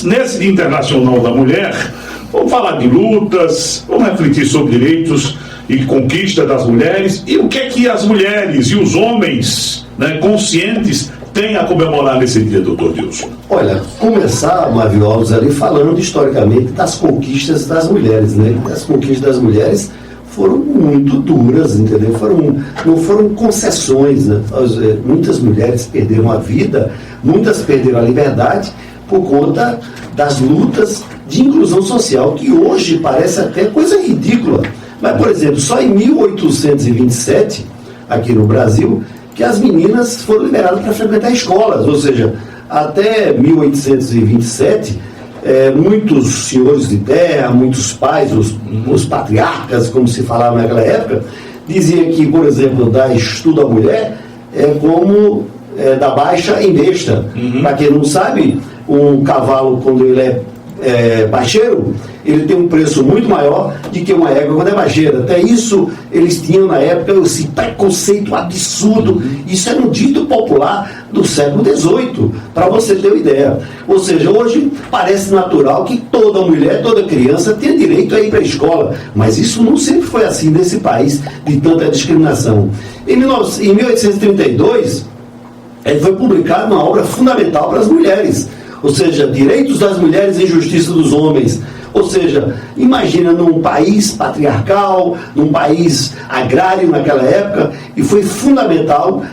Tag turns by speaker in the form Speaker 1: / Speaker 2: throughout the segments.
Speaker 1: Nesse Dia Internacional da Mulher, vamos falar de lutas, vamos refletir sobre direitos e conquista das mulheres e o que é que as mulheres e os homens, né, conscientes têm a comemorar nesse dia, doutor Dilson.
Speaker 2: Olha, começar, Marvio Alves, ali falando historicamente das conquistas das mulheres, né? As conquistas das mulheres foram muito duras, entendeu? Não foram concessões, né? Muitas mulheres perderam a vida, muitas perderam a liberdade por conta das lutas de inclusão social, que hoje parece até coisa ridícula. Mas, por exemplo, só em 1827, aqui no Brasil, que as meninas foram liberadas para frequentar escolas, ou seja, até 1827, muitos senhores de terra, muitos pais, os patriarcas, como se falava naquela época, diziam que, por exemplo, dar estudo à mulher é como da baixa em besta. Para quem não sabe, um cavalo, quando ele é baixeiro, ele tem um preço muito maior do que uma égua quando é baixeira. Até isso eles tinham na época esse preconceito absurdo. Isso era um dito popular do século XVIII, para você ter uma ideia. Ou seja, hoje parece natural que toda mulher, toda criança tenha direito a ir para a escola, mas isso não sempre foi assim nesse país de tanta discriminação. Em 1832, foi publicada uma obra fundamental para as mulheres, ou seja, direitos das mulheres e justiça dos homens. Ou seja, imagina num país patriarcal, num país agrário naquela época, e foi fundamental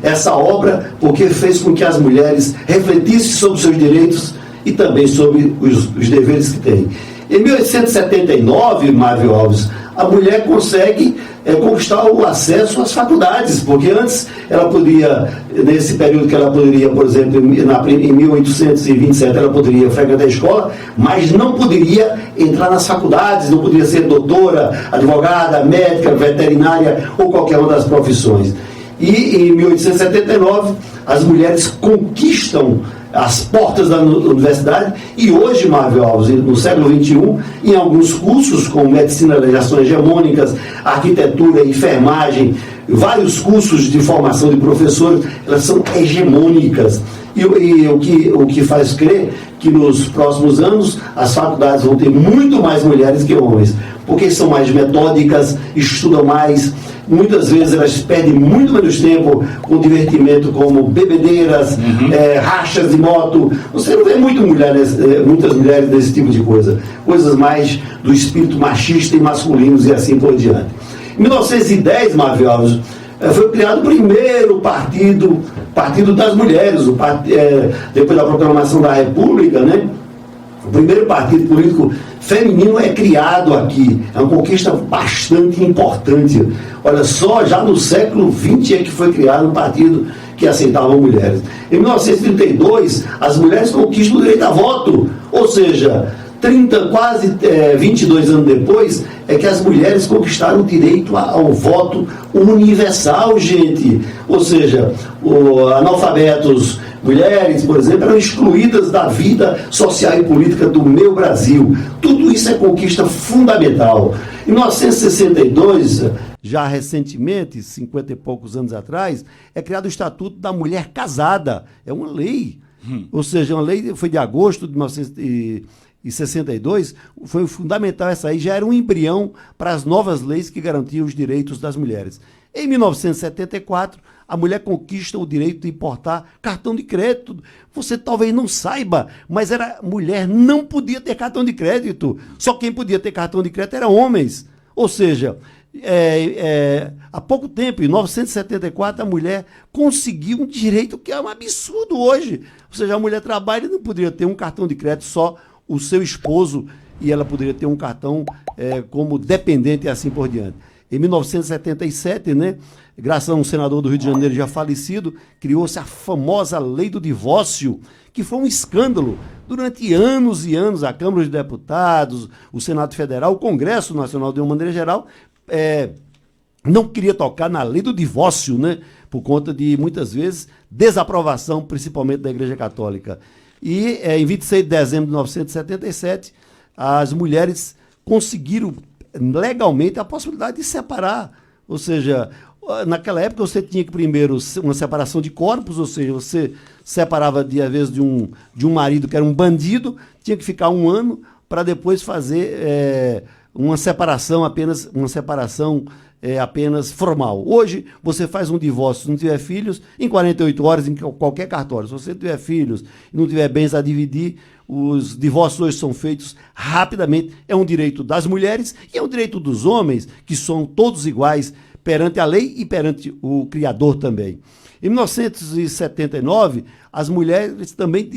Speaker 2: essa obra, porque fez com que as mulheres refletissem sobre seus direitos e também sobre os deveres que têm. Em 1879, Marvio Alves, a mulher consegue conquistar o acesso às faculdades, porque antes ela podia, nesse período que ela poderia, por exemplo, em 1827 ela poderia frequentar a escola, mas não poderia entrar nas faculdades, não poderia ser doutora, advogada, médica, veterinária ou qualquer uma das profissões. E em 1879 as mulheres conquistam as portas da universidade, e hoje, Marvio Alves, no século XXI, em alguns cursos, como medicina das ações hegemônicas, arquitetura, enfermagem, vários cursos de formação de professores, elas são hegemônicas. E o que faz crer que nos próximos anos as faculdades vão ter muito mais mulheres que homens, porque são mais metódicas, estudam mais, muitas vezes elas perdem muito menos tempo com divertimento como bebedeiras, rachas de moto. Você não vê muitas mulheres desse tipo de coisa, coisas mais do espírito machista e masculinos e assim por diante. Em 1910, Marvio Alves, foi criado o primeiro partido das mulheres, depois da proclamação da República, né? O primeiro partido político feminino é criado aqui. É uma conquista bastante importante. Olha só, já no século XX é que foi criado um partido que aceitava mulheres. Em 1932, as mulheres conquistam o direito a voto, ou seja, 22 anos depois, é que as mulheres conquistaram o direito ao voto universal, gente. Ou seja, analfabetos, mulheres, por exemplo, eram excluídas da vida social e política do meu Brasil. Tudo isso é conquista fundamental. Em 1962, já recentemente, 50 e poucos anos atrás, é criado o Estatuto da Mulher Casada. É uma lei. Ou seja, uma lei foi de agosto de 1962, foi fundamental essa aí, já era um embrião para as novas leis que garantiam os direitos das mulheres. Em 1974, a mulher conquista o direito de importar cartão de crédito. Você talvez não saiba, mas mulher não podia ter cartão de crédito. Só quem podia ter cartão de crédito eram homens. Ou seja, há pouco tempo, em 1974, a mulher conseguiu um direito que é um absurdo hoje. Ou seja, a mulher trabalha e não poderia ter um cartão de crédito, só o seu esposo, e ela poderia ter um cartão como dependente e assim por diante. Em 1977, né, graças a um senador do Rio de Janeiro já falecido, criou-se a famosa lei do divórcio, que foi um escândalo. Durante anos e anos, a Câmara dos Deputados, o Senado Federal, o Congresso Nacional, de uma maneira geral, não queria tocar na lei do divórcio, né, por conta de, muitas vezes, desaprovação, principalmente da Igreja Católica. E em 26 de dezembro de 1977, as mulheres conseguiram legalmente a possibilidade de separar. Ou seja, Naquela época você tinha que primeiro uma separação de corpos, ou seja, você separava às vezes de um marido que era um bandido, tinha que ficar 1 ano para depois fazer uma separação apenas formal. Hoje, você faz um divórcio, se não tiver filhos, em 48 horas, em qualquer cartório. Se você tiver filhos e não tiver bens a dividir, os divórcios hoje são feitos rapidamente. É um direito das mulheres e é um direito dos homens, que são todos iguais perante a lei e perante o Criador também. Em 1979, as mulheres também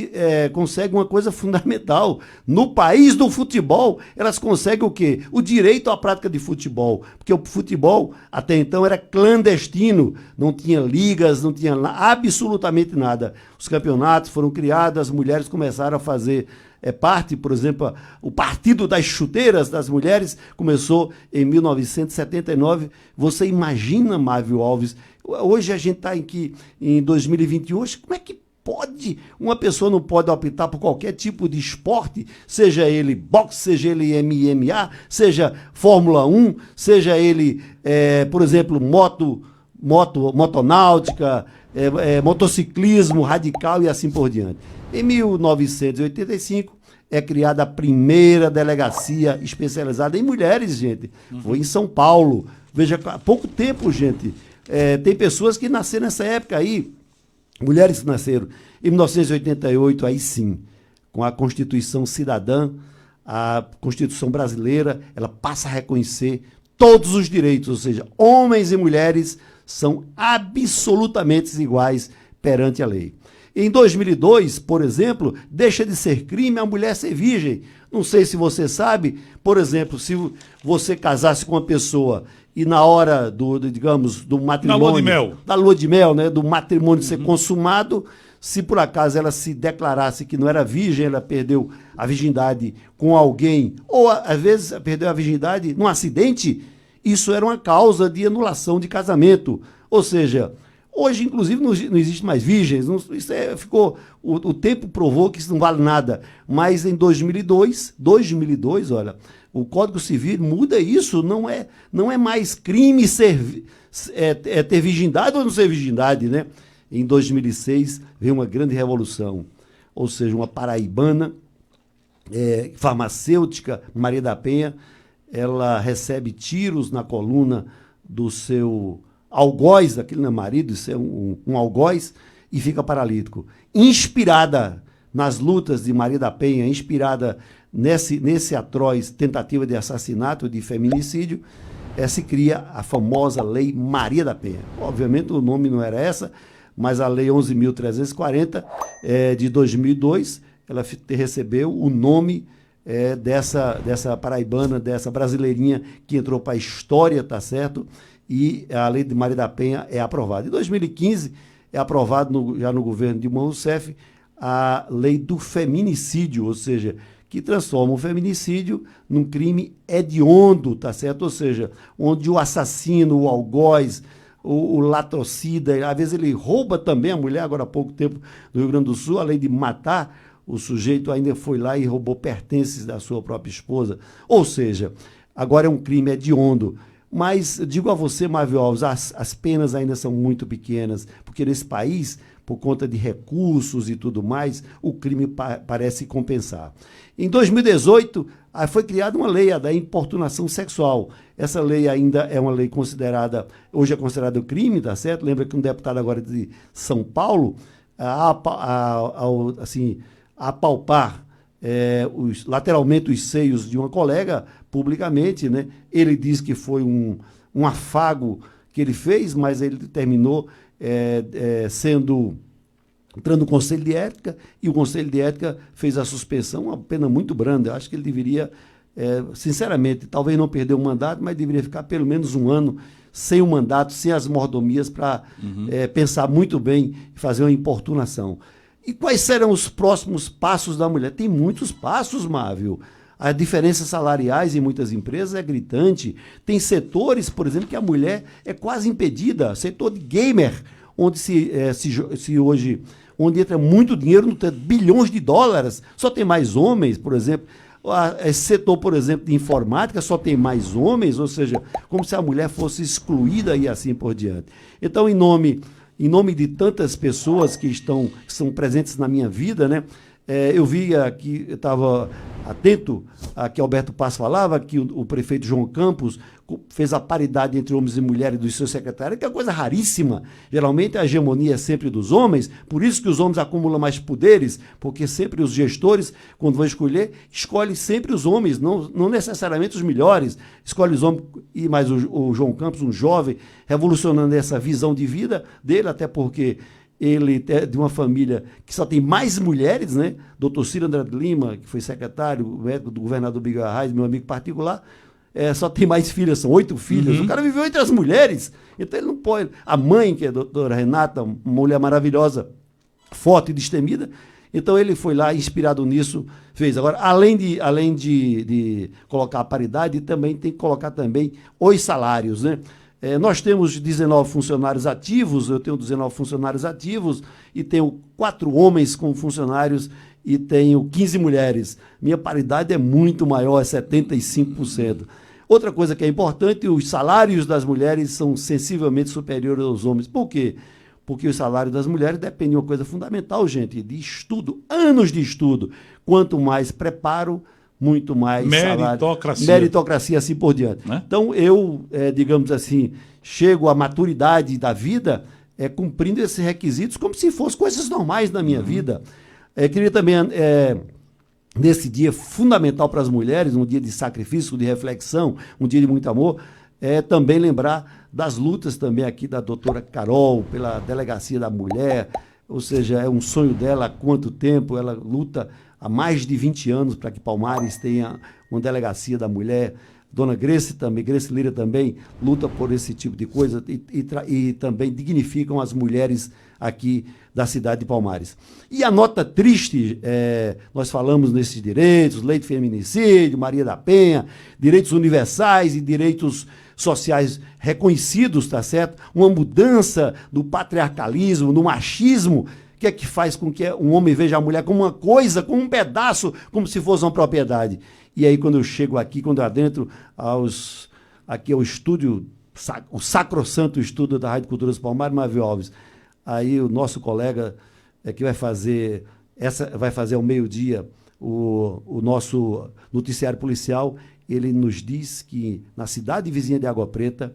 Speaker 2: conseguem uma coisa fundamental. No país do futebol, elas conseguem o quê? O direito à prática de futebol. Porque o futebol, até então, era clandestino. Não tinha ligas, não tinha absolutamente nada. Os campeonatos foram criados, as mulheres começaram a fazer parte, por exemplo, o Partido das Chuteiras das Mulheres começou em 1979. Você imagina, Mávio Alves, hoje a gente está em 2021, como é que uma pessoa não pode optar por qualquer tipo de esporte, seja ele boxe, seja ele MMA, seja Fórmula 1, seja ele, por exemplo, motonáutica, motociclismo radical e assim por diante. Em 1985, é criada a primeira delegacia especializada em mulheres, gente. Foi em São Paulo. Veja, há pouco tempo, gente. Tem pessoas que nasceram nessa época aí, mulheres que nasceram em 1988, aí sim, com a Constituição Cidadã, a Constituição Brasileira, ela passa a reconhecer todos os direitos, ou seja, homens e mulheres são absolutamente iguais perante a lei. Em 2002, por exemplo, deixa de ser crime a mulher ser virgem. Não sei se você sabe, por exemplo, se você casasse com uma pessoa e na hora do matrimônio... Da lua de mel, né? Do matrimônio ser consumado, se por acaso ela se declarasse que não era virgem, ela perdeu a virgindade com alguém, ou às vezes perdeu a virgindade num acidente, isso era uma causa de anulação de casamento. Ou seja, hoje, inclusive, não existe mais virgens. O tempo provou que isso não vale nada. Mas em 2002, olha, o Código Civil muda isso. Não é mais crime ter virgindade ou não ser virgindade, né? Em 2006, veio uma grande revolução. Ou seja, uma paraibana, farmacêutica, Maria da Penha, ela recebe tiros na coluna do seu algoz, aquele não é marido, isso é um algoz, e fica paralítico. Inspirada nas lutas de Maria da Penha, inspirada nesse atroz tentativa de assassinato, de feminicídio, se cria a famosa Lei Maria da Penha. Obviamente o nome não era essa, mas a Lei 11.340 de 2002, ela recebeu o nome dessa paraibana, dessa brasileirinha que entrou para a história, tá certo? E a Lei de Maria da Penha é aprovada. Em 2015, é aprovado já no governo Dilma Rousseff a Lei do Feminicídio, ou seja, que transforma o feminicídio num crime hediondo, tá certo? Ou seja, onde o assassino, o algoz, o latrocida, às vezes ele rouba também a mulher. Agora há pouco tempo no Rio Grande do Sul, além de matar, o sujeito ainda foi lá e roubou pertences da sua própria esposa. Ou seja, agora é um crime hediondo. Mas digo a você, Mávio Alves, as penas ainda são muito pequenas, porque nesse país, por conta de recursos e tudo mais, o crime parece compensar. Em 2018, foi criada uma lei, a da importunação sexual. Essa lei ainda é uma lei hoje é considerada crime, tá certo? Lembra que um deputado agora de São Paulo, apalpar lateralmente os seios de uma colega publicamente, né? Ele diz que foi um afago que ele fez, mas ele terminou entrando no Conselho de Ética, e o Conselho de Ética fez a suspensão, uma pena muito branda. Eu acho que ele deveria, sinceramente, talvez não perder o mandato, mas deveria ficar pelo menos 1 ano sem o mandato, sem as mordomias, para pensar muito bem e fazer uma importunação. E quais serão os próximos passos da mulher? Tem muitos passos, Mávio. As diferenças salariais em muitas empresas é gritante. Tem setores, por exemplo, que a mulher é quase impedida. Setor de gamer, onde onde entra muito dinheiro, bilhões de dólares, só tem mais homens, por exemplo.
Speaker 3: Esse setor, por exemplo, de informática só tem mais homens, ou seja, como se a mulher fosse excluída e assim por diante. Então, em nome de tantas pessoas que são presentes na minha vida, né? Eu vi aqui, eu estava atento a que Alberto Passo falava, que o prefeito João Campos fez a paridade entre homens e mulheres dos seus secretários, que é uma coisa raríssima. Geralmente a hegemonia é sempre dos homens, por isso que os homens acumulam mais poderes, porque sempre os gestores, quando vão escolher, escolhem sempre os homens, não necessariamente os melhores, escolhe os homens, mas o João Campos, um jovem, revolucionando essa visão de vida dele, até porque ele é de uma família que só tem mais mulheres, né? Dr. Ciro André de Lima, que foi secretário, médico do governador Miguel Arraes, meu amigo particular, só tem mais filhas, são 8 filhas. O cara viveu entre as mulheres, então ele não pode. A mãe, que é a doutora Renata, uma mulher maravilhosa, forte e destemida, então ele foi lá, inspirado nisso, fez. Agora, além de colocar a paridade, também tem que colocar também os salários, né? Nós temos 19 funcionários ativos, eu tenho 19 funcionários ativos e tenho 4 homens como funcionários e tenho 15 mulheres. Minha paridade é muito maior, é 75%. Outra coisa que é importante, os salários das mulheres são sensivelmente superiores aos homens. Por quê? Porque o salário das mulheres depende de uma coisa fundamental, gente, de estudo, anos de estudo. Quanto mais preparo, muito mais
Speaker 4: meritocracia.
Speaker 3: Meritocracia, assim por diante.
Speaker 4: Né?
Speaker 3: Então, eu, digamos assim, chego à maturidade da vida cumprindo esses requisitos como se fossem coisas normais na minha vida. Queria também, nesse dia fundamental para as mulheres, um dia de sacrifício, de reflexão, um dia de muito amor, também lembrar das lutas também aqui da doutora Carol, pela Delegacia da Mulher, ou seja, é um sonho dela há quanto tempo, ela luta há mais de 20 anos para que Palmares tenha uma delegacia da mulher. Dona Grace Lira também luta por esse tipo de coisa e também dignificam as mulheres aqui da cidade de Palmares. E a nota triste, nós falamos nesses direitos, lei de feminicídio, Maria da Penha, direitos universais e direitos sociais reconhecidos, tá certo? Uma mudança do patriarcalismo, do machismo, que é que faz com que um homem veja a mulher como uma coisa, como um pedaço, como se fosse uma propriedade. E aí, quando eu chego aqui, quando eu adentro aqui ao estúdio, o sacrossanto estúdio da Rádio Cultura dos Palmares, Mávio Alves, aí o nosso colega que vai fazer ao meio-dia o nosso noticiário policial, ele nos diz que na cidade vizinha de Água Preta,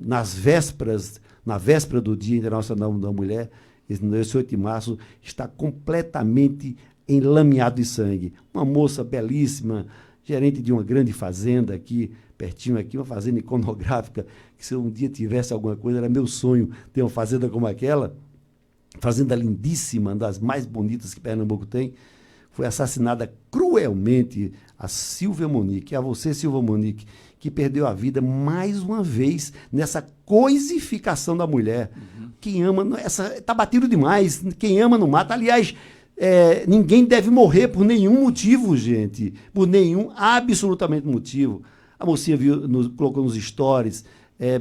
Speaker 3: na véspera do Dia Internacional da Mulher, esse 8 de março, está completamente enlameado de sangue. Uma moça belíssima, gerente de uma grande fazenda aqui, pertinho aqui, uma fazenda iconográfica, que se eu um dia tivesse alguma coisa, era meu sonho ter uma fazenda como aquela, fazenda lindíssima, uma das mais bonitas que Pernambuco tem, foi assassinada cruelmente a Silvia Monique, a você, Silvia Monique, que perdeu a vida mais uma vez nessa coisificação da mulher. Quem ama, está batido demais, quem ama não mata. Aliás, ninguém deve morrer por nenhum motivo, gente, por nenhum absolutamente motivo. A mocinha colocou nos stories,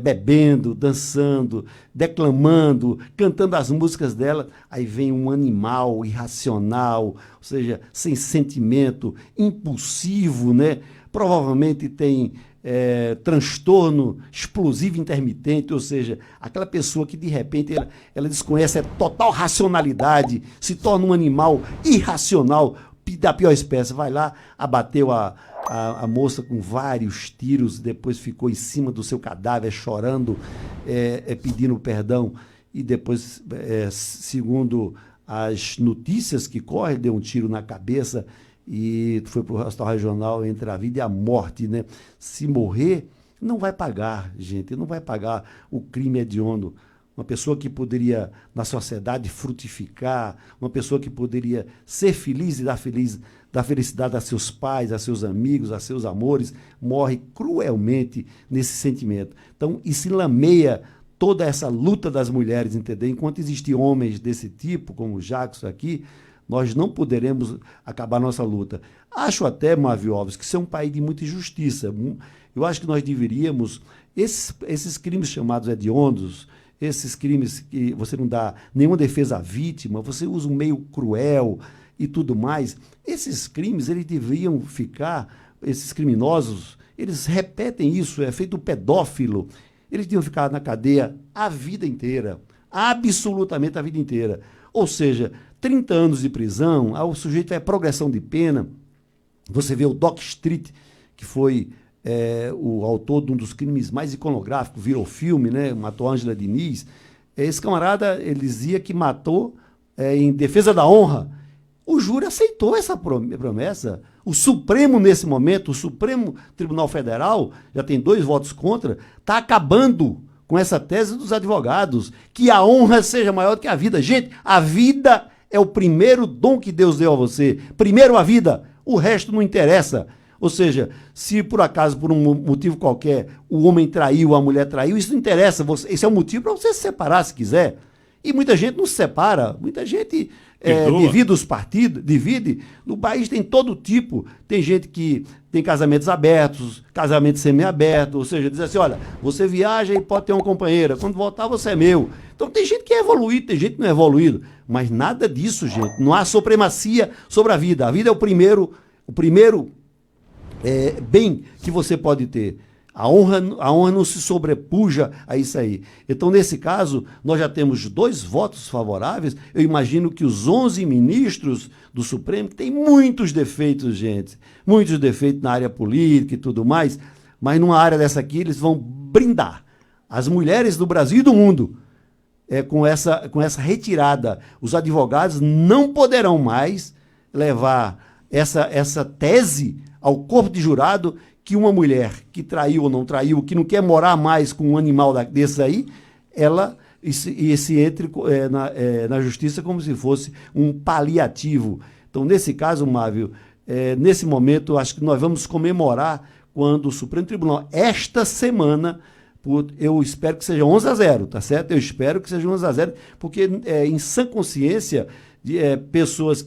Speaker 3: bebendo, dançando, declamando, cantando as músicas dela, aí vem um animal irracional, ou seja, sem sentimento, impulsivo, né? Provavelmente tem transtorno explosivo intermitente, ou seja, aquela pessoa que de repente ela desconhece a total racionalidade, se torna um animal irracional da pior espécie, vai lá, abateu a moça com vários tiros, depois ficou em cima do seu cadáver chorando, pedindo perdão, e depois, segundo as notícias que correm, deu um tiro na cabeça e foi para o hospital regional entre a vida e a morte, né? Se morrer, não vai pagar, gente, não vai pagar o crime hediondo. Uma pessoa que poderia, na sociedade, frutificar, uma pessoa que poderia ser feliz e dar felicidade a seus pais, a seus amigos, a seus amores, morre cruelmente nesse sentimento. Então, isso lameia toda essa luta das mulheres, entendeu? Enquanto existem homens desse tipo, como o Jackson aqui, nós não poderemos acabar nossa luta. Acho até, Mávio Alves, que isso é um país de muita injustiça. Eu acho que nós deveríamos, esses crimes chamados hediondos, esses crimes que você não dá nenhuma defesa à vítima, você usa um meio cruel, e tudo mais. Esses crimes, eles deviam ficar, esses criminosos, eles repetem isso, é feito pedófilo, eles deviam ficar na cadeia a vida inteira, absolutamente a vida inteira. Ou seja, 30 anos de prisão, o sujeito é progressão de pena. Você vê o Doc Street, que foi o autor de um dos crimes mais iconográficos, virou filme, né? Matou Ângela Diniz. Esse camarada, ele dizia que matou em defesa da honra. O júri aceitou essa promessa. O Supremo, nesse momento, o Supremo Tribunal Federal, já tem 2 votos contra, está acabando com essa tese dos advogados, que a honra seja maior do que a vida. Gente, a vida é o primeiro dom que Deus deu a você. Primeiro a vida, o resto não interessa. Ou seja, se por acaso, por um motivo qualquer, o homem traiu, a mulher traiu, isso não interessa. Esse é um motivo para você se separar, se quiser. E muita gente não se separa, muita gente divide os partidos, divide. No país tem todo tipo. Tem gente que tem casamentos abertos, casamentos semi-abertos, ou seja, diz assim, olha, você viaja e pode ter uma companheira, quando voltar você é meu. Então tem gente que é evoluído, tem gente que não é evoluído, mas nada disso, gente. Não há supremacia sobre a vida. A vida é o primeiro bem que você pode ter. A honra não se sobrepuja a isso aí. Então, nesse caso, nós já temos 2 votos favoráveis. Eu imagino que os 11 ministros do Supremo têm muitos defeitos, gente. Muitos defeitos na área política e tudo mais. Mas numa área dessa aqui, eles vão brindar as mulheres do Brasil e do mundo com essa retirada. Os advogados não poderão mais levar essa tese ao corpo de jurado que uma mulher que traiu ou não traiu, que não quer morar mais com um animal desse aí, ela se entre na justiça como se fosse um paliativo. Então, nesse caso, Mávio, nesse momento, acho que nós vamos comemorar quando o Supremo Tribunal, esta semana, eu espero que seja 11-0, tá certo? Eu espero que seja 11-0, porque em sã consciência de pessoas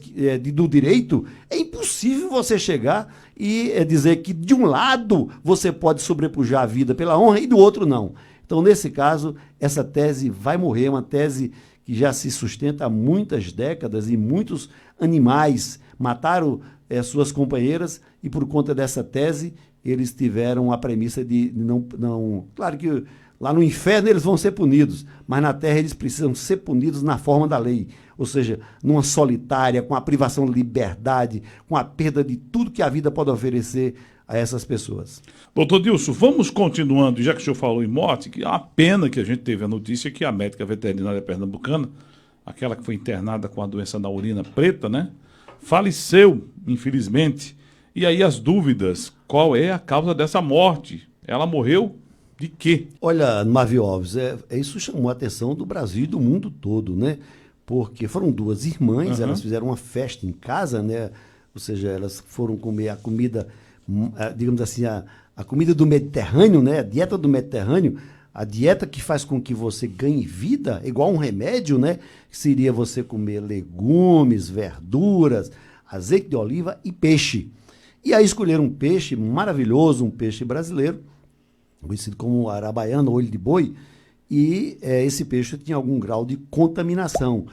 Speaker 3: do direito, é impossível você chegar e dizer que de um lado você pode sobrepujar a vida pela honra e do outro não. Então, nesse caso, essa tese vai morrer, é uma tese que já se sustenta há muitas décadas e muitos animais mataram suas companheiras e por conta dessa tese eles tiveram a premissa de não... Claro que lá no inferno eles vão ser punidos, mas na terra eles precisam ser punidos na forma da lei. Ou seja, numa solitária, com a privação de liberdade, com a perda de tudo que a vida pode oferecer a essas pessoas.
Speaker 1: Doutor Dilson, vamos continuando, já que o senhor falou em morte, que é uma pena que a gente teve a notícia que a médica veterinária pernambucana, aquela que foi internada com a doença da urina preta, né, faleceu, infelizmente. E aí as dúvidas, qual é a causa dessa morte? Ela morreu de quê?
Speaker 3: Olha, Mávio Alves, isso chamou a atenção do Brasil e do mundo todo, né? Porque foram 2 irmãs, elas fizeram uma festa em casa, né? Ou seja, elas foram comer a comida, digamos assim, a comida do Mediterrâneo, né? A dieta do Mediterrâneo, a dieta que faz com que você ganhe vida, igual um remédio, né? Seria você comer legumes, verduras, azeite de oliva e peixe. E aí escolheram um peixe maravilhoso, um peixe brasileiro, conhecido como arabaiana, olho de boi, e esse peixe tinha algum grau de contaminação.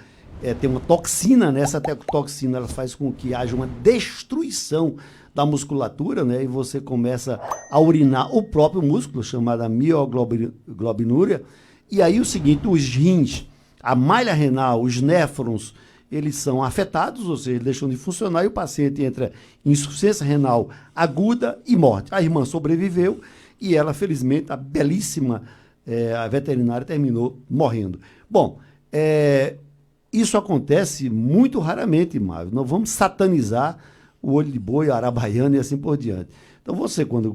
Speaker 3: Tem uma toxina, né? Essa toxina ela faz com que haja uma destruição da musculatura, né? E você começa a urinar o próprio músculo, chamada mioglobinúria. E aí o seguinte, os rins, a malha renal, os néfrons, eles são afetados, ou seja, deixam de funcionar e o paciente entra em insuficiência renal aguda e morte. A irmã sobreviveu e ela, felizmente, a belíssima a veterinária terminou morrendo. Bom, isso acontece muito raramente, Mário. Não vamos satanizar o olho de boi, a arabaiana e assim por diante. Então você, quando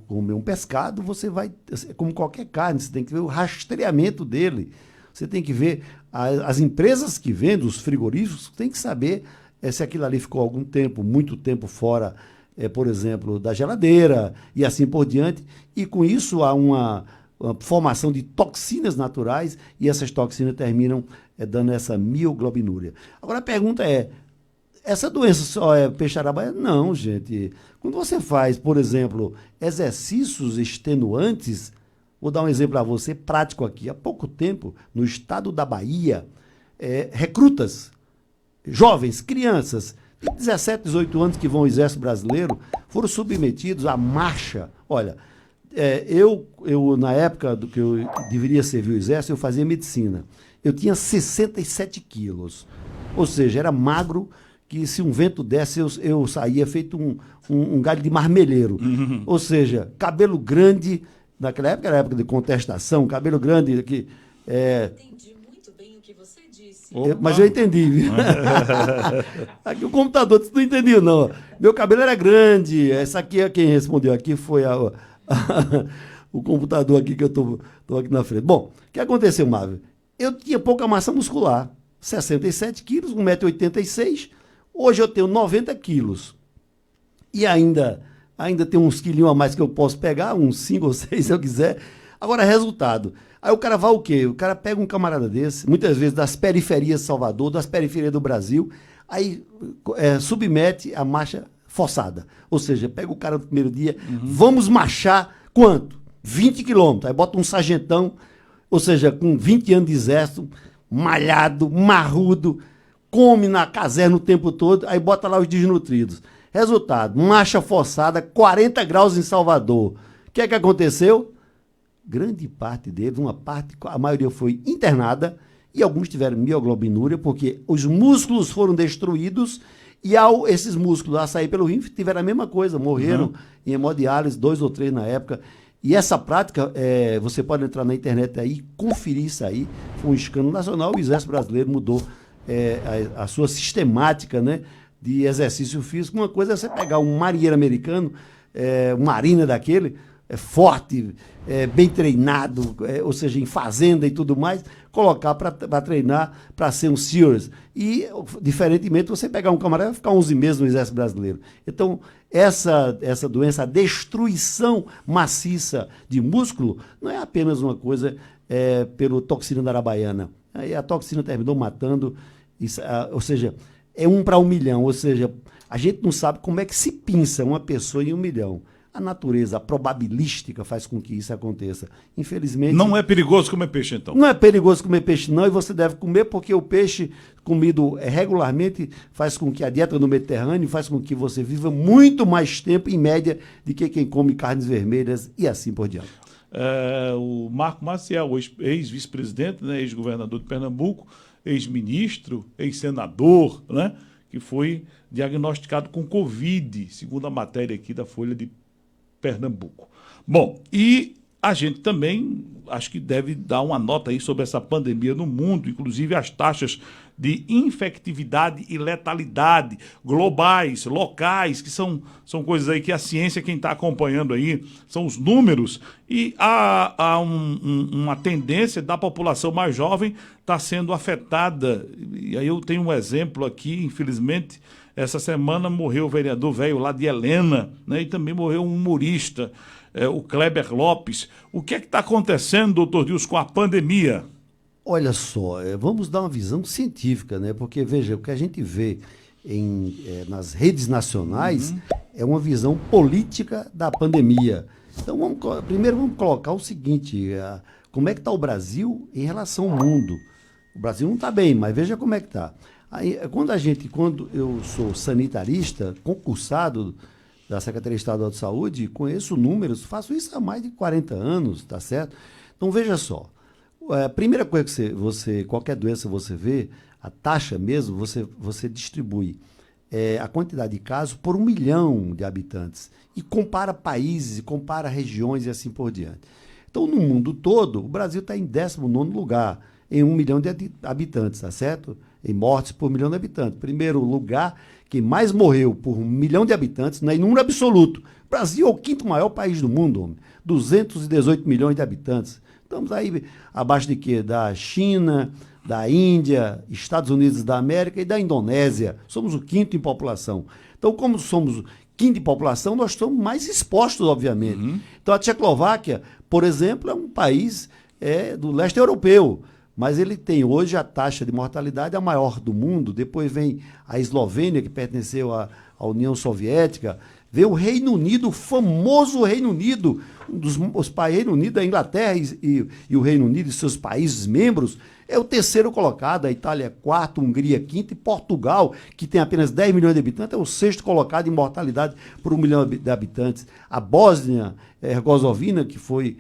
Speaker 3: comer um pescado, você vai, como qualquer carne, você tem que ver o rastreamento dele. Você tem que ver as empresas que vendem, os frigoríficos, tem que saber se aquilo ali ficou algum tempo, muito tempo fora, por exemplo, da geladeira e assim por diante. E com isso há uma formação de toxinas naturais e essas toxinas terminam dando essa mioglobinúria. Agora a pergunta é, essa doença só é peixe arabaiana? Não, gente. Quando você faz, por exemplo, exercícios extenuantes, vou dar um exemplo a você, prático aqui. Há pouco tempo, no estado da Bahia, recrutas, jovens, crianças, de 17, 18 anos que vão ao Exército Brasileiro foram submetidos à marcha. Olha, eu na época do que eu deveria servir o Exército, eu fazia medicina. Eu tinha 67 quilos. Ou seja, era magro, que se um vento desse, eu saía feito um galho de marmeleiro. Ou seja, cabelo grande, naquela época era época de contestação, cabelo grande que...
Speaker 4: Entendi muito bem o que você disse.
Speaker 3: Mas eu entendi, viu? Aqui o computador disse, não entendi, não. Meu cabelo era grande. Essa aqui, quem respondeu aqui foi o computador aqui que eu tô aqui na frente. Bom, o que aconteceu, Marvel? Eu tinha pouca massa muscular. 67 quilos, 1,86 m. Hoje eu tenho 90 quilos. E ainda tem uns quilinhos a mais que eu posso pegar, uns 5 ou 6 se eu quiser. Agora, resultado. Aí o cara vai o quê? O cara pega um camarada desse, muitas vezes das periferias de Salvador, das periferias do Brasil, aí submete a marcha forçada. Ou seja, pega o cara no primeiro dia, vamos marchar quanto? 20 quilômetros. Aí bota um sargentão, ou seja, com 20 anos de exército, malhado, marrudo, come na caserna o tempo todo, aí bota lá os desnutridos. Resultado, marcha forçada, 40 graus em Salvador. O que é que aconteceu? Grande parte deles, a maioria foi internada e alguns tiveram mioglobinúria porque os músculos foram destruídos e esses músculos a sair pelo rim tiveram a mesma coisa, morreram em hemodiálise, 2 ou 3 na época. E essa prática, você pode entrar na internet aí, conferir isso aí, foi um escândalo nacional, o Exército Brasileiro mudou a sua sistemática, né, de exercício físico. Uma coisa é você pegar um marinheiro americano, um marina daquele, forte, bem treinado, ou seja, em fazenda e tudo mais, colocar para treinar, para ser um SEALs. E, diferentemente, você pegar um camarada e ficar 11 meses no Exército Brasileiro. Então, essa doença, a destruição maciça de músculo, não é apenas uma coisa pelo toxina da arabaiana. Aí a toxina terminou matando, ou seja, é 1 para 1 milhão, ou seja, a gente não sabe como é que se pinça uma pessoa em 1 milhão. A natureza, a probabilística faz com que isso aconteça. Infelizmente...
Speaker 5: Não é perigoso comer peixe, então?
Speaker 3: Não é perigoso comer peixe, não, e você deve comer porque o peixe comido regularmente faz com que a dieta no Mediterrâneo faz com que você viva muito mais tempo, em média, do que quem come carnes vermelhas e assim por diante.
Speaker 5: O Marco Maciel, ex-vice-presidente, né, ex-governador de Pernambuco, ex-ministro, ex-senador, né, que foi diagnosticado com Covid, segundo a matéria aqui da Folha de Pernambuco. Bom, e a gente também acho que deve dar uma nota aí sobre essa pandemia no mundo, inclusive as taxas de infectividade e letalidade globais, locais, que são coisas aí que a ciência, quem está acompanhando aí, são os números, e há uma tendência da população mais jovem estar sendo afetada. E aí eu tenho um exemplo aqui, infelizmente, essa semana morreu o vereador velho lá de Helena, né, e também morreu um humorista, o Kleber Lopes. O que é que está acontecendo, doutor Dilson, com a pandemia?
Speaker 3: Olha só, vamos dar uma visão científica, né? Porque, veja, o que a gente vê nas redes nacionais é uma visão política da pandemia. Então, primeiro vamos colocar o seguinte, como é que está o Brasil em relação ao mundo? O Brasil não está bem, mas veja como é que está. Quando eu sou sanitarista, concursado da Secretaria Estadual de Saúde, conheço números, faço isso há mais de 40 anos, tá certo? Então, veja só, a primeira coisa que qualquer doença você vê, a taxa mesmo, você distribui a quantidade de casos por 1 milhão de habitantes e compara países, compara regiões e assim por diante. Então, no mundo todo, o Brasil está em 19º lugar, em 1 milhão de habitantes, tá certo? Em mortes por 1 milhão de habitantes. Primeiro lugar, quem mais morreu por 1 milhão de habitantes, em número absoluto. O Brasil é o 5º maior país do mundo, homem. 218 milhões de habitantes. Estamos aí abaixo de quê? Da China, da Índia, Estados Unidos da América e da Indonésia. Somos o 5º em população. Então, como somos o 5º em população, nós estamos mais expostos, obviamente. Então, a Tchecoslováquia, por exemplo, é um país do leste europeu. Mas ele tem hoje a taxa de mortalidade a maior do mundo. Depois vem a Eslovênia, que pertenceu ao a União Soviética, veio o Reino Unido, o famoso Reino Unido, Reino Unido, a Inglaterra e o Reino Unido e seus países membros, é o terceiro colocado, a Itália é quarto, a Hungria quinto e Portugal, que tem apenas 10 milhões de habitantes, é o sexto colocado em mortalidade por 1 milhão de habitantes. A Bósnia-Herzegovina, que foi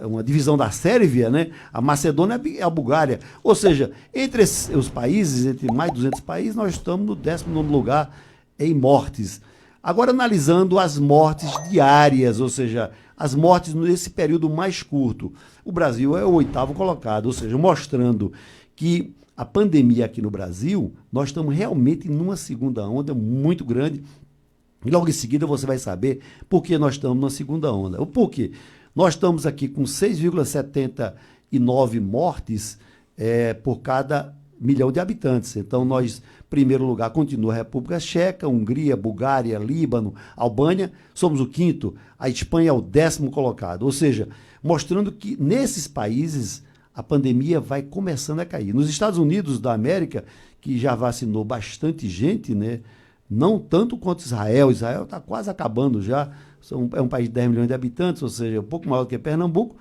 Speaker 3: uma divisão da Sérvia, né? A Macedônia e a Bulgária. Ou seja, entre os países, entre mais de 200 países, nós estamos no 19º lugar em mortes. Agora, analisando as mortes diárias, ou seja, as mortes nesse período mais curto. O Brasil é o 8º colocado, ou seja, mostrando que a pandemia aqui no Brasil, nós estamos realmente numa segunda onda muito grande. E logo em seguida você vai saber por que nós estamos na segunda onda. O porquê? Nós estamos aqui com 6,79 mortes por cada milhão de habitantes. Então, nós, primeiro lugar, continua a República Tcheca, Hungria, Bulgária, Líbano, Albânia. Somos o 5º. A Espanha é o 10º colocado. Ou seja, mostrando que nesses países a pandemia vai começando a cair. Nos Estados Unidos da América, que já vacinou bastante gente, né? Não tanto quanto Israel. Israel está quase acabando já. É um país de 10 milhões de habitantes, ou seja, um pouco maior do que Pernambuco.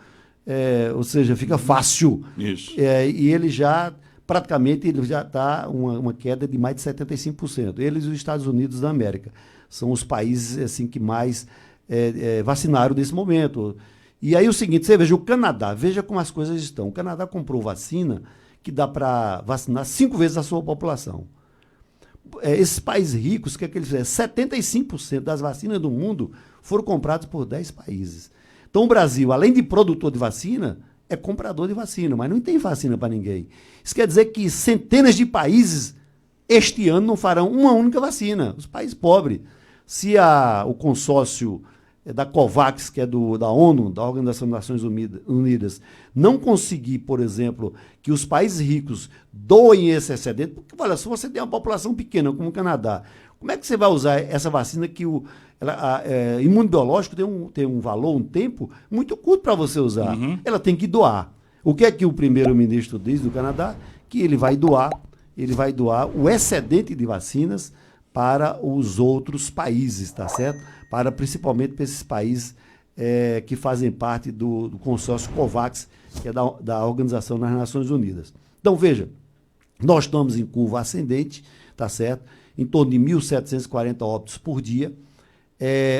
Speaker 3: Ou seja, fica fácil.
Speaker 5: Isso.
Speaker 3: E ele já, praticamente, ele já está uma queda de mais de 75%. Eles e os Estados Unidos da América. São os países assim, que mais vacinaram nesse momento. E aí o seguinte, você veja, o Canadá, veja como as coisas estão. O Canadá comprou vacina que dá para vacinar 5 vezes a sua população. Esses países ricos, o que é que eles fizeram? 75% das vacinas do mundo foram compradas por 10 países. Então o Brasil, além de produtor de vacina, é comprador de vacina, mas não tem vacina para ninguém. Isso quer dizer que centenas de países este ano não farão uma única vacina. Os países pobres. Se o consórcio da COVAX, que é da ONU, da Organização das Nações Unidas, não conseguir, por exemplo, que os países ricos doem esse excedente, porque, olha, se você tem uma população pequena, como o Canadá, como é que você vai usar essa vacina que imunobiológico tem um valor, um tempo muito curto para você usar? Uhum. Ela tem que doar. O que é que o primeiro-ministro diz do Canadá? Que ele vai doar o excedente de vacinas para os outros países, tá certo? Principalmente para esses países que fazem parte do consórcio COVAX, que é da Organização das Nações Unidas. Então, veja, nós estamos em curva ascendente, tá certo? Em torno de 1.740 óbitos por dia.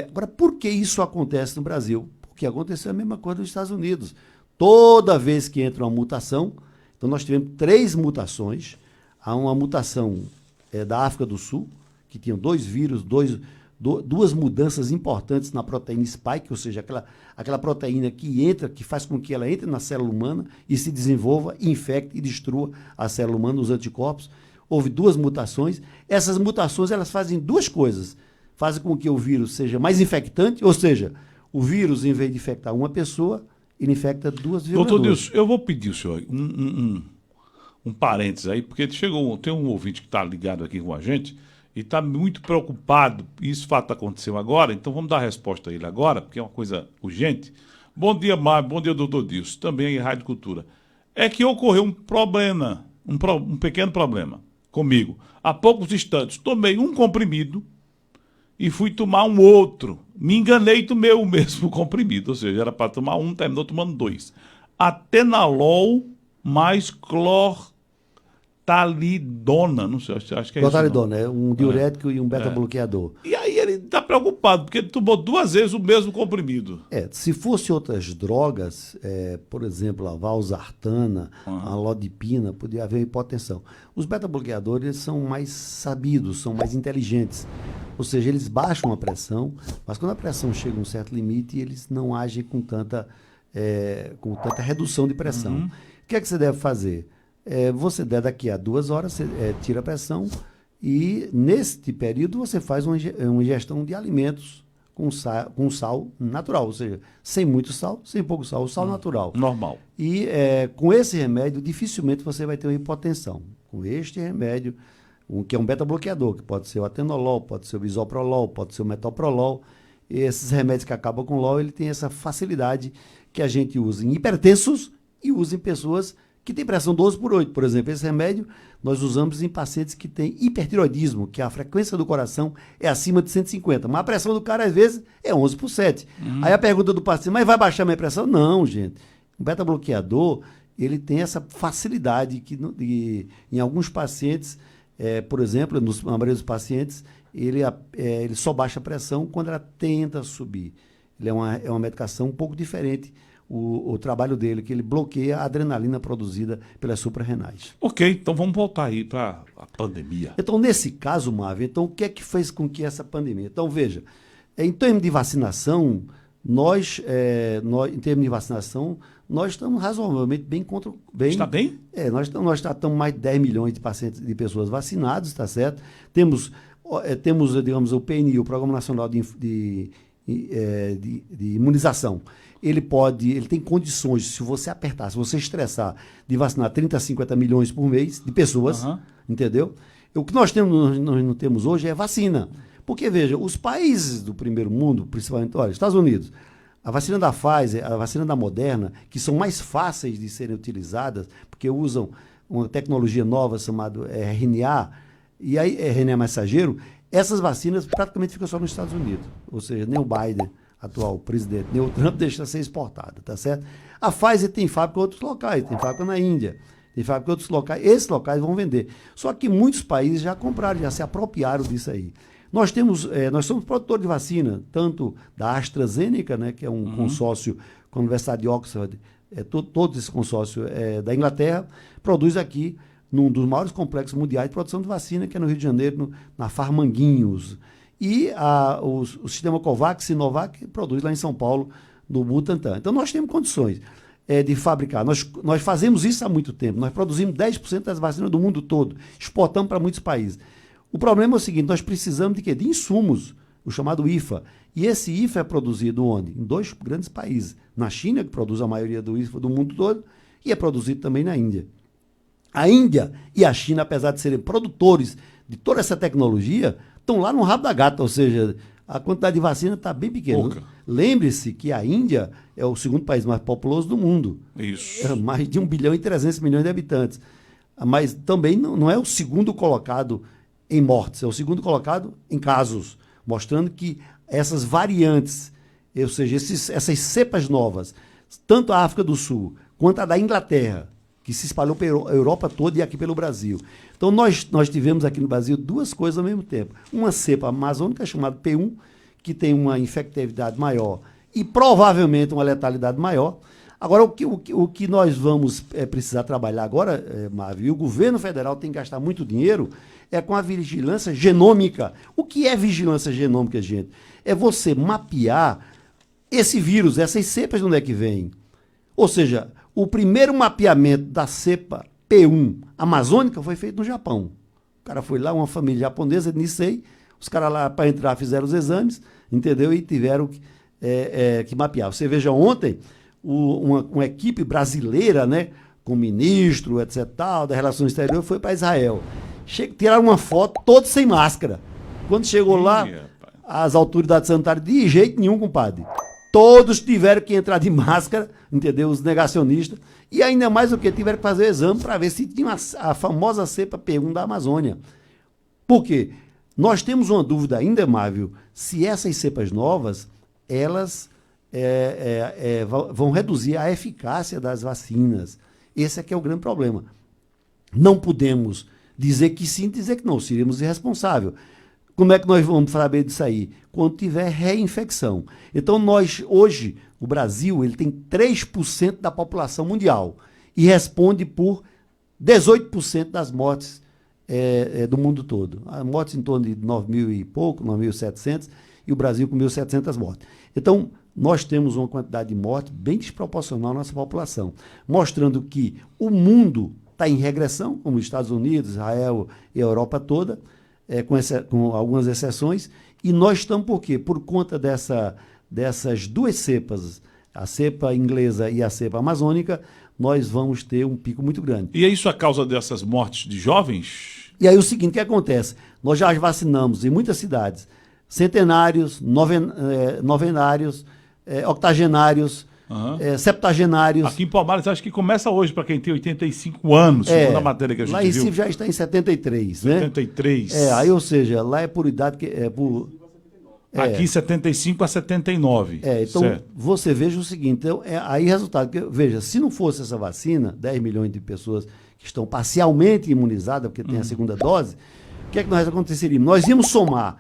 Speaker 3: Agora, por que isso acontece no Brasil? Porque aconteceu a mesma coisa nos Estados Unidos. Toda vez que entra uma mutação, então nós tivemos 3 mutações. Há uma mutação da África do Sul, que tinham 2 vírus, 2 mudanças importantes na proteína spike, ou seja, aquela proteína que faz com que ela entre na célula humana e se desenvolva, infecte e destrua a célula humana, os anticorpos. Houve 2 mutações. Essas mutações, elas fazem 2 coisas. Fazem com que o vírus seja mais infectante, ou seja, o vírus, em vez de infectar uma pessoa, ele infecta 2,2.
Speaker 5: Doutor Nilson, eu vou pedir ao senhor um parênteses aí, porque tem um ouvinte que está ligado aqui com a gente e está muito preocupado. Isso fato aconteceu agora, então vamos dar a resposta a ele agora, porque é uma coisa urgente. Bom dia, Mário. Bom dia, doutor Nilson. Também em Rádio Cultura. É que ocorreu um problema, um pequeno problema comigo. Há poucos instantes, tomei um comprimido e fui tomar um outro. Me enganei e tomei o mesmo comprimido, ou seja, era para tomar um, terminou tomando 2. Atenolol mais clortalidona, não sei, acho que é
Speaker 3: clortalidona, é um diurético e um beta-bloqueador.
Speaker 5: E aí ele está preocupado, porque ele tomou 2 vezes o mesmo comprimido.
Speaker 3: Se fosse outras drogas, por exemplo, a valsartana, a lodipina, poderia haver hipotensão. Os beta-bloqueadores são mais sabidos, são mais inteligentes. Ou seja, eles baixam a pressão, mas quando a pressão chega a um certo limite, eles não agem com tanta redução de pressão. Uhum. O que é que você deve fazer? Você daqui a 2 horas, você tira a pressão e, neste período, você faz uma ingestão de alimentos com sal natural, ou seja, sem muito sal, sem pouco sal, o sal natural.
Speaker 5: Normal.
Speaker 3: E com esse remédio, dificilmente você vai ter uma hipotensão. Com este remédio, que é um beta-bloqueador, que pode ser o atenolol, pode ser o bisoprolol, pode ser o metoprolol. E esses remédios que acabam com LOL, ele tem essa facilidade que a gente usa em hipertensos e usa em pessoas que tem pressão 12/8, por exemplo. Esse remédio nós usamos em pacientes que têm hipertiroidismo, que a frequência do coração é acima de 150, mas a pressão do cara, às vezes, é 11/7. Aí a pergunta do paciente, mas vai baixar minha pressão? Não, gente. O beta-bloqueador, ele tem essa facilidade que em alguns pacientes, por exemplo, na maioria dos pacientes, ele só baixa a pressão quando ela tenta subir. Ele é uma medicação um pouco diferente, o trabalho dele, que ele bloqueia a adrenalina produzida pelas suprarrenais.
Speaker 5: Ok, então vamos voltar aí para a pandemia.
Speaker 3: Então, nesse caso, Marvin, então, o que é que fez com que essa pandemia... Então, veja, em termos de vacinação, nós estamos razoavelmente bem contra...
Speaker 5: Está bem?
Speaker 3: Nós tratamos mais de 10 milhões de pacientes, de pessoas vacinadas, está certo? Temos, digamos, o PNI, o Programa Nacional de Imunização. Ele tem condições, se você apertar, se você estressar, de vacinar 30 a 50 milhões por mês de pessoas, entendeu? O que nós não temos hoje é vacina. Porque, veja, os países do primeiro mundo, principalmente, olha, Estados Unidos, a vacina da Pfizer, a vacina da Moderna, que são mais fáceis de serem utilizadas, porque usam uma tecnologia nova chamada RNA, e aí RNA mensageiro, essas vacinas praticamente ficam só nos Estados Unidos. Ou seja, nem o Biden, atual presidente, nem o Trump deixa ser exportada, tá certo? A Pfizer tem fábrica em outros locais, tem fábrica na Índia, tem fábrica em outros locais, esses locais vão vender. Só que muitos países já compraram, já se apropriaram disso aí. Nós somos produtores de vacina, tanto da AstraZeneca, né, que é um consórcio com a Universidade de Oxford, todo esse consórcio da Inglaterra, produz aqui num dos maiores complexos mundiais de produção de vacina, que é no Rio de Janeiro, na Farmanguinhos. E o sistema COVAX e Sinovac produz lá em São Paulo, no Butantan. Então, nós temos condições de fabricar. Nós fazemos isso há muito tempo. Nós produzimos 10% das vacinas do mundo todo. Exportamos para muitos países. O problema é o seguinte, nós precisamos de quê? De insumos, o chamado IFA. E esse IFA é produzido onde? Em 2 grandes países. Na China, que produz a maioria do IFA do mundo todo, e é produzido também na Índia. A Índia e a China, apesar de serem produtores de toda essa tecnologia, estão lá no rabo da gata, ou seja, a quantidade de vacina está bem pequena.
Speaker 5: Pouca.
Speaker 3: Lembre-se que a Índia é o segundo país mais populoso do mundo.
Speaker 5: Isso.
Speaker 3: É mais de 1 bilhão e 300 milhões de habitantes. Mas também não é o segundo colocado em mortes, é o segundo colocado em casos, mostrando que essas variantes, ou seja, essas cepas novas, tanto a África do Sul quanto a da Inglaterra, que se espalhou pela Europa toda e aqui pelo Brasil. Então, nós tivemos aqui no Brasil 2 coisas ao mesmo tempo. Uma cepa amazônica chamada P1, que tem uma infectividade maior e provavelmente uma letalidade maior. Agora, o que nós vamos precisar trabalhar agora, Marvin, e o governo federal tem que gastar muito dinheiro, é com a vigilância genômica. O que é vigilância genômica, gente? É você mapear esse vírus, essas cepas de onde é que vem. Ou seja, o primeiro mapeamento da cepa P1 amazônica foi feito no Japão. O cara foi lá, uma família japonesa, Nisei, os caras lá para entrar fizeram os exames, entendeu? E tiveram que mapear. Você veja, ontem, uma equipe brasileira, né, com ministro, etc., tal, da Relações Exteriores, foi para Israel. Tiraram uma foto todos sem máscara. Quando chegou lá, as autoridades sanitárias, de jeito nenhum, compadre. Todos tiveram que entrar de máscara, entendeu? Os negacionistas. E ainda mais o que? Tiveram que fazer o exame para ver se tinha a famosa cepa P1 da Amazônia. Por quê? Nós temos uma dúvida ainda, Marvin, se essas cepas novas, elas vão reduzir a eficácia das vacinas. Esse é que é o grande problema. Não podemos dizer que sim, dizer que não, seríamos irresponsáveis. Como é que nós vamos saber disso aí? Quando tiver reinfecção. Então, hoje, o Brasil, ele tem 3% da população mundial e responde por 18% das mortes do mundo todo. As mortes em torno de 9.000 e pouco, 9.700, e o Brasil com 1.700 mortes. Então, nós temos uma quantidade de mortes bem desproporcional à nossa população, mostrando que o mundo está em regressão, como os Estados Unidos, Israel e a Europa toda, com algumas exceções, e nós estamos por quê? Por conta dessas 2 cepas, a cepa inglesa e a cepa amazônica, nós vamos ter um pico muito grande.
Speaker 5: E é isso a causa dessas mortes de jovens?
Speaker 3: E aí o seguinte, o que acontece? Nós já vacinamos em muitas cidades centenários, novenários, octogenários, septagenários.
Speaker 5: Aqui em Palmares, acho que começa hoje para quem tem 85 anos, segundo a matéria que a gente
Speaker 3: lá em
Speaker 5: viu.
Speaker 3: Recife já está em 73, né?
Speaker 5: 73.
Speaker 3: Aí, ou seja, lá é por idade,
Speaker 5: Aqui 75 a 79.
Speaker 3: então
Speaker 5: certo.
Speaker 3: você veja o seguinte, então, aí resultado, veja, se não fosse essa vacina, 10 milhões de pessoas que estão parcialmente imunizadas, porque tem a segunda dose, o que é que nós aconteceria? Nós íamos somar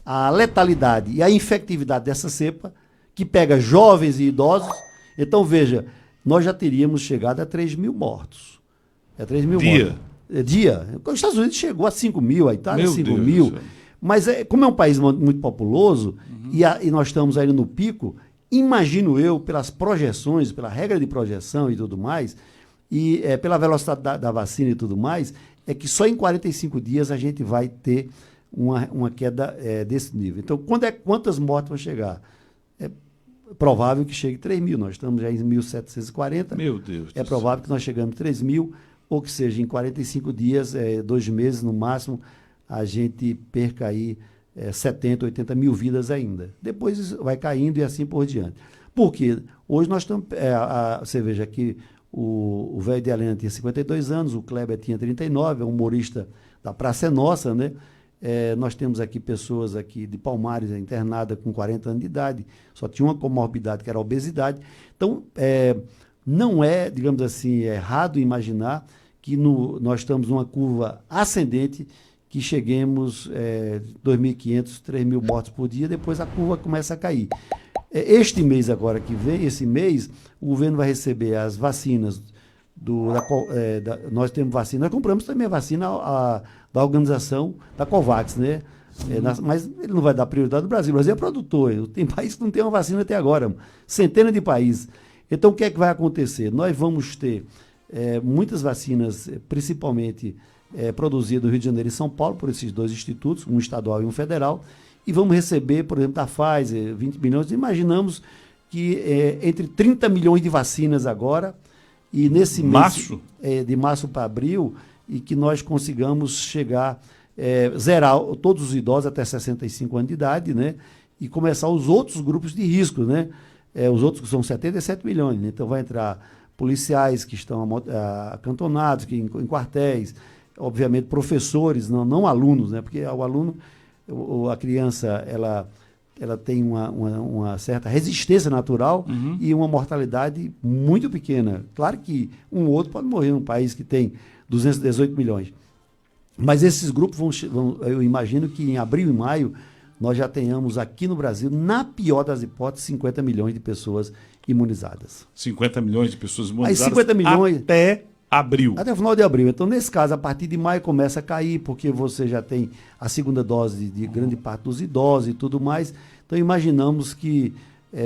Speaker 3: a letalidade e a infectividade dessa cepa, que pega jovens e idosos. Então, veja, nós já teríamos chegado a 3 mil mortos. 3 mil mortos. Dia. Os Estados Unidos chegou a 5 mil, a Itália a 5 mil. Mas, como é um país muito populoso, e nós estamos ainda no pico, imagino eu, pelas projeções, pela regra de projeção e tudo mais, e pela velocidade da vacina e tudo mais, é que só em 45 dias a gente vai ter uma queda desse nível. Então, quantas mortes vão chegar? É provável que chegue 3 mil. Nós estamos já em 1.740.
Speaker 5: Meu Deus.
Speaker 3: É provável que nós chegamos a 3 mil, ou que seja, em 45 dias, 2 meses no máximo, a gente perca aí 70, 80 mil vidas ainda. Depois isso vai caindo e assim por diante. Por quê? Hoje nós estamos... você veja que o velho de Helena tinha 52 anos, o Kleber tinha 39, é um humorista da Praça é Nossa, né? Nós temos aqui pessoas aqui de Palmares internada com 40 anos de idade, só tinha uma comorbidade que era a obesidade. Então, não é, digamos assim, errado imaginar que nós estamos numa curva ascendente, que cheguemos 2.500, 3.000 mortos por dia, depois a curva começa a cair. Este mês agora que vem, esse mês, o governo vai receber as vacinas nós temos vacina, nós compramos também a vacina da organização da COVAX, né? Mas ele não vai dar prioridade ao Brasil. O Brasil é produtor. Tem país que não tem uma vacina até agora. Centenas de países. Então, o que é que vai acontecer? Nós vamos ter muitas vacinas, principalmente produzidas no Rio de Janeiro e São Paulo, por esses dois institutos, um estadual e um federal, e vamos receber, por exemplo, da Pfizer, 20 milhões. Imaginamos que entre 30 milhões de vacinas agora, e nesse mês, de março para abril, e que nós consigamos chegar, zerar todos os idosos até 65 anos de idade, né? E começar os outros grupos de risco, né? Os outros que são 77 milhões, né? Então vai entrar policiais que estão acantonados, em quartéis, obviamente professores, não alunos, né? Porque o aluno, a criança, ela tem uma certa resistência natural e uma mortalidade muito pequena. Claro que um ou outro pode morrer num país que tem 218 milhões. Mas esses grupos eu imagino que em abril e maio nós já tenhamos aqui no Brasil, na pior das hipóteses, 50 milhões de pessoas imunizadas.
Speaker 5: 50 milhões de pessoas imunizadas.
Speaker 3: Aí 50 milhões
Speaker 5: até abril.
Speaker 3: Até o final de abril. Então, nesse caso, a partir de maio começa a cair, porque você já tem a segunda dose de grande parte dos idosos e tudo mais. Então, imaginamos que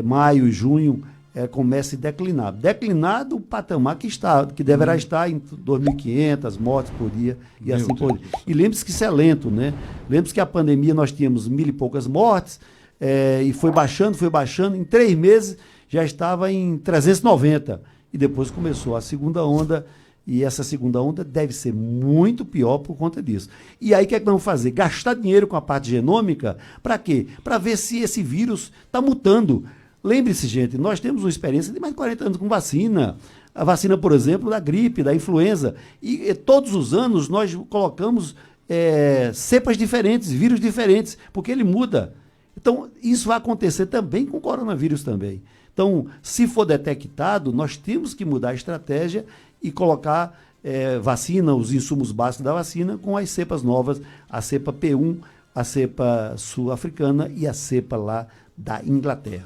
Speaker 3: maio e junho comece a declinar. Declinar do patamar que deverá estar em 2.500 mortes por dia e assim por diante. E lembre-se que isso é lento, né? Lembre-se que a pandemia nós tínhamos 1.000 e poucas mortes e foi baixando. Em 3 meses já estava em 390. E depois começou a segunda onda. E essa segunda onda deve ser muito pior por conta disso. E aí o que é que nós vamos fazer? Gastar dinheiro com a parte genômica, para quê? Para ver se esse vírus está mutando. Lembre-se, gente, nós temos uma experiência de mais de 40 anos com vacina. A vacina, por exemplo, da gripe, da influenza. E todos os anos nós colocamos cepas diferentes, vírus diferentes, porque ele muda. Então, isso vai acontecer também com o coronavírus também. Então, se for detectado, nós temos que mudar a estratégia e colocar vacina, os insumos básicos da vacina, com as cepas novas, a cepa P1, a cepa sul-africana e a cepa lá da Inglaterra.